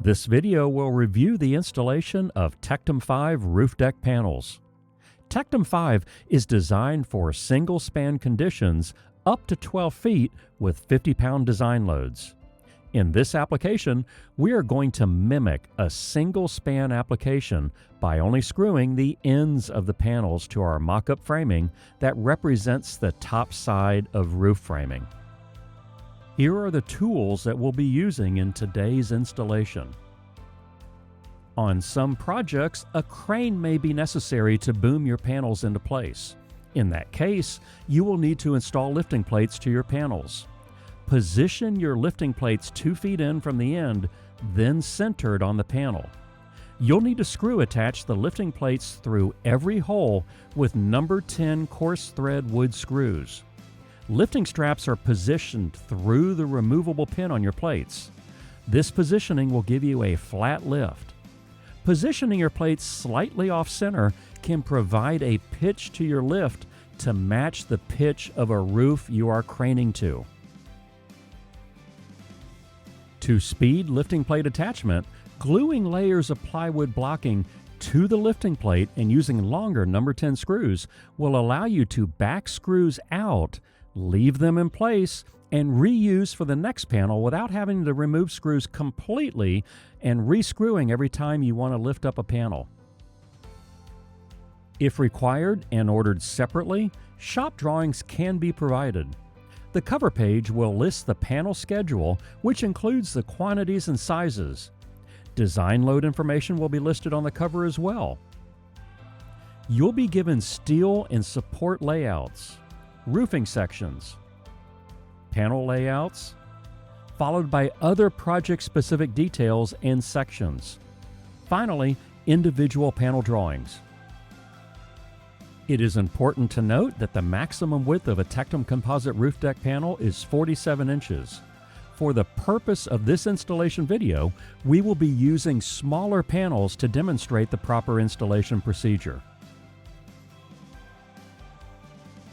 This video will review the installation of Tectum 5 roof deck panels. Tectum 5 is designed for single-span conditions up to 12 feet with 50-pound design loads. In this application, we are going to mimic a single-span application by only screwing the ends of the panels to our mock-up framing that represents the top side of roof framing. Here are the tools that we'll be using in today's installation. On some projects, a crane may be necessary to boom your panels into place. In that case, you will need to install lifting plates to your panels. Position your lifting plates 2 feet in from the end, then centered on the panel. You'll need to screw attach the lifting plates through every hole with number 10 coarse thread wood screws. Lifting straps are positioned through the removable pin on your plates. This positioning will give you a flat lift. Positioning your plates slightly off-center can provide a pitch to your lift to match the pitch of a roof you are craning to. To speed lifting plate attachment, gluing layers of plywood blocking to the lifting plate and using longer number 10 screws will allow you to back screws out, leave them in place, and reuse for the next panel without having to remove screws completely and re-screwing every time you want to lift up a panel. If required and ordered separately, shop drawings can be provided. The cover page will list the panel schedule, which includes the quantities and sizes. Design load information will be listed on the cover as well. You'll be given steel and support layouts, roofing sections, panel layouts, followed by other project-specific details and sections. Finally, individual panel drawings. It is important to note that the maximum width of a Tectum composite roof deck panel is 47 inches. For the purpose of this installation video, we will be using smaller panels to demonstrate the proper installation procedure.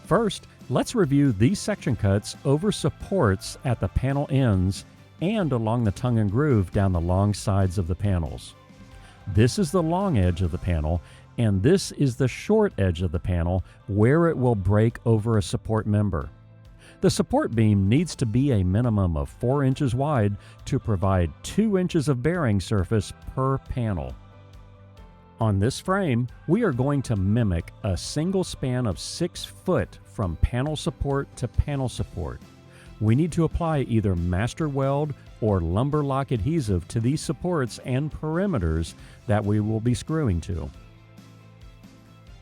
First, let's review these section cuts over supports at the panel ends and along the tongue and groove down the long sides of the panels. This is the long edge of the panel, and this is the short edge of the panel where it will break over a support member. The support beam needs to be a minimum of 4 inches wide to provide 2 inches of bearing surface per panel. On this frame, we are going to mimic a single span of 6 foot from panel support to panel support. We need to apply either master weld or lumber lock adhesive to these supports and perimeters that we will be screwing to.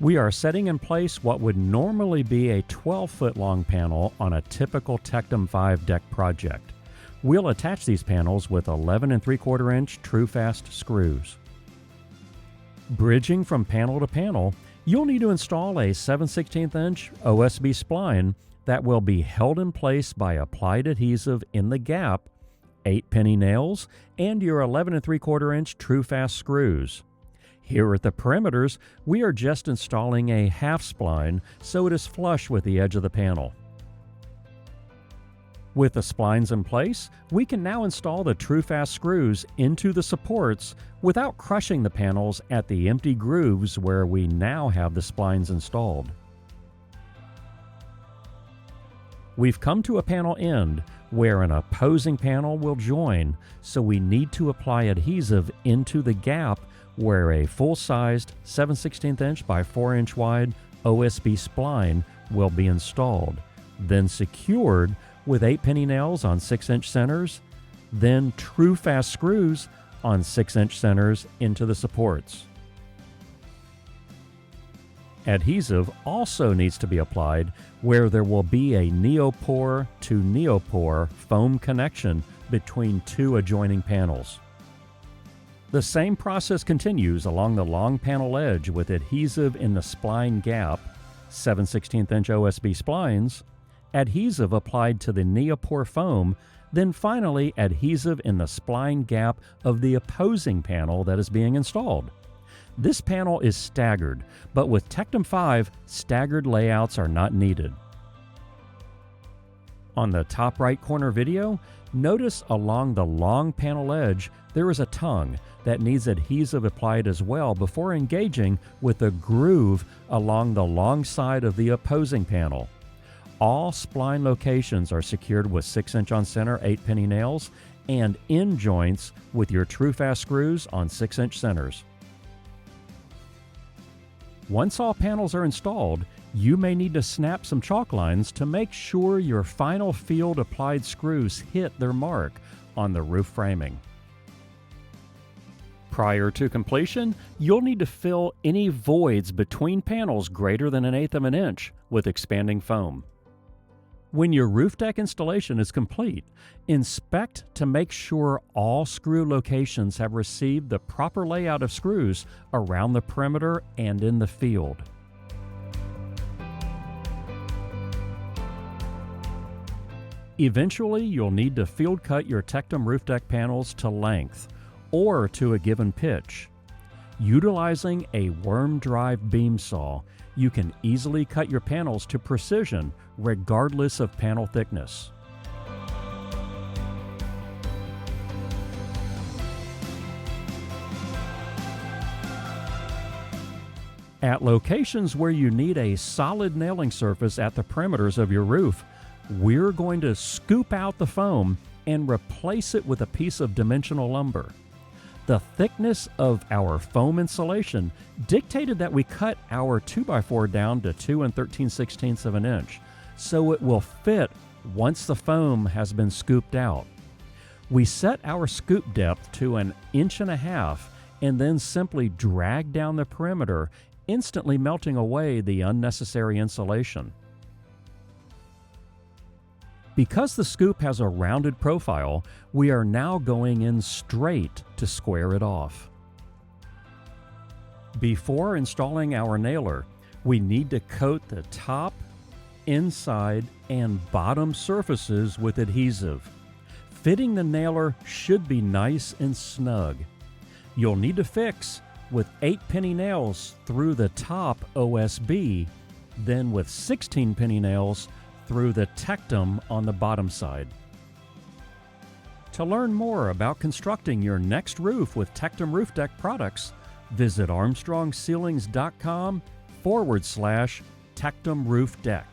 We are setting in place what would normally be a 12-foot long panel on a typical Tectum 5 deck project. We'll attach these panels with 11 3/4 inch true-fast screws. Bridging from panel to panel, you'll need to install a 7/16 inch OSB spline that will be held in place by applied adhesive in the gap, 8 penny nails, and your 11 3/4 inch true-fast screws. Here at the perimeters, we are just installing a half spline so it is flush with the edge of the panel. With the splines in place, we can now install the true-fast screws into the supports without crushing the panels at the empty grooves where we now have the splines installed. We've come to a panel end where an opposing panel will join, so we need to apply adhesive into the gap where a full-sized 7/16 inch by 4 inch wide OSB spline will be installed, then secured with 8 penny nails on 6 inch centers, then true-fast screws on 6 inch centers into the supports. Adhesive also needs to be applied where there will be a neopore to neopore foam connection between 2 adjoining panels. The same process continues along the long panel edge with adhesive in the spline gap, 7/16 inch OSB splines, adhesive applied to the neopore foam, then finally adhesive in the spline gap of the opposing panel that is being installed. This panel is staggered, but with Tectum 5, staggered layouts are not needed. On the top right corner video, notice along the long panel edge there is a tongue that needs adhesive applied as well before engaging with the groove along the long side of the opposing panel. All spline locations are secured with 6" on center 8-penny nails and end joints with your TrueFast screws on 6" centers. Once all panels are installed, you may need to snap some chalk lines to make sure your final field applied screws hit their mark on the roof framing. Prior to completion, you'll need to fill any voids between panels greater than 1/8 of an inch with expanding foam. When your roof deck installation is complete, inspect to make sure all screw locations have received the proper layout of screws around the perimeter and in the field. Eventually, you'll need to field cut your Tectum roof deck panels to length or to a given pitch. Utilizing a worm drive beam saw, you can easily cut your panels to precision regardless of panel thickness. At locations where you need a solid nailing surface at the perimeters of your roof, we're going to scoop out the foam and replace it with a piece of dimensional lumber. The thickness of our foam insulation dictated that we cut our 2x4 down to 2 13/16 of an inch, so it will fit once the foam has been scooped out. We set our scoop depth to 1.5 inches and then simply drag down the perimeter, instantly melting away the unnecessary insulation. Because the scoop has a rounded profile, we are now going in straight to square it off. Before installing our nailer, we need to coat the top, inside, and bottom surfaces with adhesive. Fitting the nailer should be nice and snug. You'll need to fix with 8-penny nails through the top OSB, then with 16-penny nails through the Tectum on the bottom side. To learn more about constructing your next roof with Tectum roof deck products, visit armstrongceilings.com/Tectum roof deck.